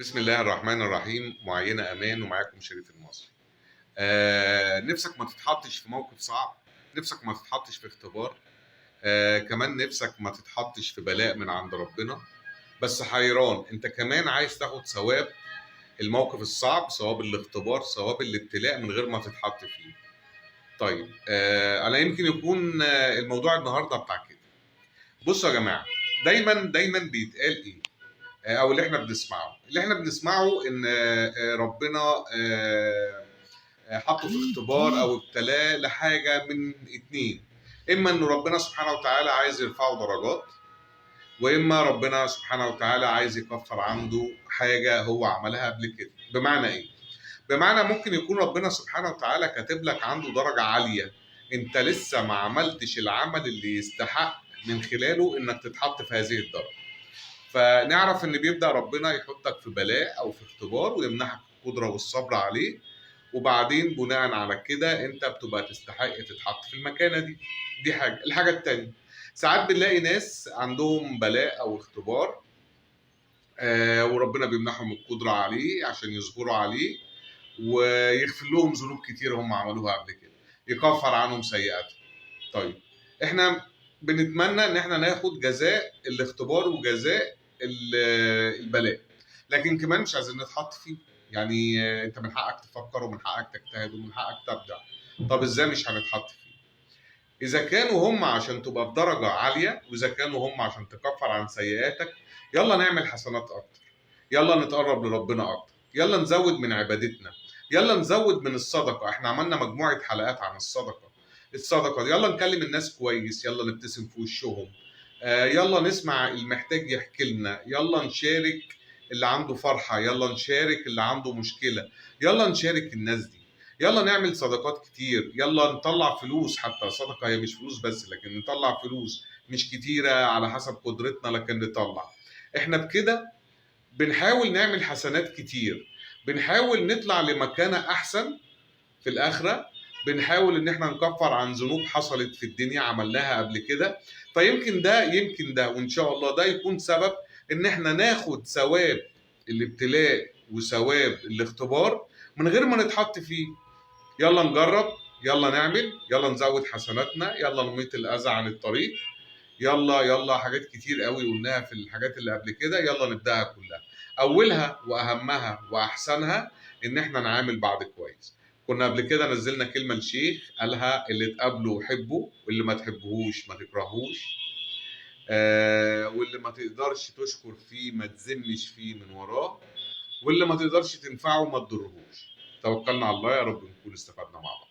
بسم الله الرحمن الرحيم. معينة أمان ومعاكم شريف المصري. نفسك ما تتحطش في موقف صعب، نفسك ما تتحطش في اختبار، كمان نفسك ما تتحطش في بلاء من عند ربنا، بس حيران انت كمان عايز تاخد ثواب الموقف الصعب، ثواب الاختبار، ثواب الابتلاء من غير ما تتحط فيه. طيب انا يمكن يكون الموضوع النهارده بتاع كده. بصوا يا جماعة، دايما بيتقال ايه؟ او اللي احنا بنسمعه ان ربنا حطه في اختبار او ابتلاه لحاجه من اتنين: اما ان ربنا سبحانه وتعالى عايز يرفعه درجات، واما ربنا سبحانه وتعالى عايز يكفر عنده حاجه هو عملها قبل كده. بمعنى ايه؟ بمعنى ممكن يكون ربنا سبحانه وتعالى كاتب لك عنده درجه عاليه، انت لسه ما عملتش العمل اللي يستحق من خلاله انك تتحط في هذه الدرجه. فنعرف ان بيبدا ربنا يحطك في بلاء او في اختبار ويمنحك القدره والصبر عليه، وبعدين بناء على كده انت بتبقى تستحق تتحط في المكانه دي. دي حاجه. الحاجه التانيه، ساعات بنلاقي ناس عندهم بلاء او اختبار وربنا بيمنحهم القدره عليه عشان يصبروا عليه ويغفر لهم ذنوب كتير هم عملوها قبل كده، يكفر عنهم سيئاتهم. طيب احنا بنتمنى ان احنا ناخد جزاء الاختبار وجزاء البلاء، لكن كمان مش عايزين نتحط فيه. يعني انت من حقك تفكر ومن حقك تجتهد ومن حقك تبدع. طب ازاي مش هنتحط فيه؟ اذا كانوا هم عشان تبقى بدرجه عاليه، واذا كانوا هم عشان تكفر عن سيئاتك، يلا نعمل حسنات اكتر، يلا نتقرب لربنا اكتر، يلا نزود من عبادتنا، يلا نزود من الصدقه. احنا عملنا مجموعه حلقات عن الصدقه دي. يلا نكلم الناس كويس، يلا نبتسم في وشهم، يلا نسمع المحتاج يحكي لنا، يلا نشارك اللي عنده فرحه، يلا نشارك اللي عنده مشكله، يلا نشارك الناس دي، يلا نعمل صدقات كتير، يلا نطلع فلوس. حتى صدقه هي مش فلوس بس، لكن نطلع فلوس مش كتيره على حسب قدرتنا، لكن نطلع. احنا بكده بنحاول نعمل حسنات كتير، بنحاول نطلع لمكانة أحسن في الآخرة، بنحاول إن احنا نكفر عن ذنوب حصلت في الدنيا عملناها قبل كده. فيمكن ده وإن شاء الله ده يكون سبب إن احنا ناخد ثواب الابتلاء وثواب الاختبار من غير ما نتحط فيه. يلا نجرب، يلا نعمل، يلا نزود حسناتنا، يلا نميت الأذى عن الطريق، يلا حاجات كتير قوي قلناها في الحاجات اللي قبل كده، يلا نبداها كلها. اولها واهمها واحسنها ان احنا نعامل بعض كويس. كنا قبل كده نزلنا كلمه لشيخ قالها: اللي تقابله حبه، واللي ما تحبهوش ما تكرهوش، واللي ما تقدرش تشكر فيه ما تذمش فيه من وراه، واللي ما تقدرش تنفعه ما تضرهوش. توكلنا على الله، يا رب نكون استفدنا مع بعض.